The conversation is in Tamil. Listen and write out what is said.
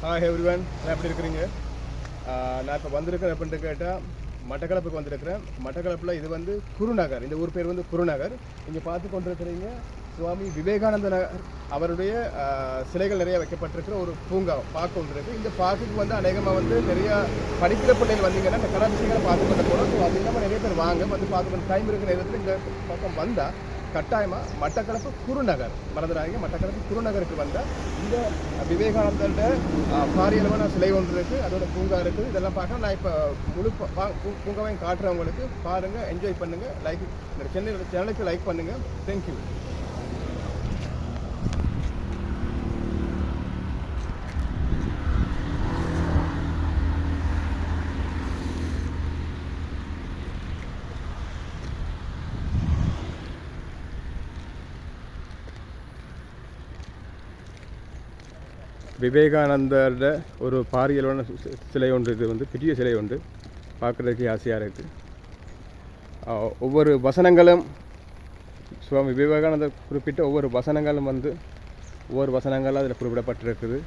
ஹாய் எவ்ரிவன், நான் எப்படி இருக்கிறீங்க? நான் இப்போ வந்திருக்கிறேன் அப்படின்ட்டு கேட்டால் மட்டக்களப்புக்கு வந்திருக்கிறேன். மட்டக்களப்பில் இது வந்து குருநகர், இந்த ஊர் பேர் வந்து குருநகர். இங்கே பார்த்து கொண்டிருக்கிறீங்க சுவாமி விவேகானந்தர் அவருடைய சிலைகள் நிறைய வைக்கப்பட்டிருக்கிற ஒரு பூங்கா பார்க்க ஒன்று இருக்குது. இந்த பார்க்குக்கு வந்து அநேகமாக வந்து நிறைய படிக்கிற பிள்ளைகள் வந்தீங்கன்னா இந்த கலா விஷயங்களை பார்த்து கொண்டு போகிறோம். ஸோ அது இல்லாமல் நிறைய பேர் வாங்க வந்து பார்த்து டைம் இருக்கிற நேரத்தில் இந்த பக்கம் வந்தால் கட்டாயமாக மட்டக்களப்பு குருநகர் மறந்துடாதீங்க. மட்டக்களப்பு குருநகருக்கு வந்தால் இந்த விவேகானந்தரோட பாரியளவான சிலை ஒன்று இருக்குது, அதோட பூங்கா இருக்குது. இதெல்லாம் பார்க்க நான் இப்போ முழு பூங்காவையும் காட்டுறவங்களுக்கு பாருங்கள், என்ஜாய் பண்ணுங்கள். லைக் இந்த சேனலுக்கு லைக் பண்ணுங்கள். தேங்க்யூ. விவேகானந்தரோட ஒரு பாரியளவான சிலை ஒன்று, இது வந்து பெரிய சிலை ஒன்று, பார்க்குறதுக்கு ஆசையாக இருக்குது. ஒவ்வொரு வசனங்களும் சுவாமி விவேகானந்தர் குறிப்பிட்ட ஒவ்வொரு வசனங்களும் வந்து ஒவ்வொரு வசனங்களும் அதில் குறிப்பிடப்பட்டிருக்குது.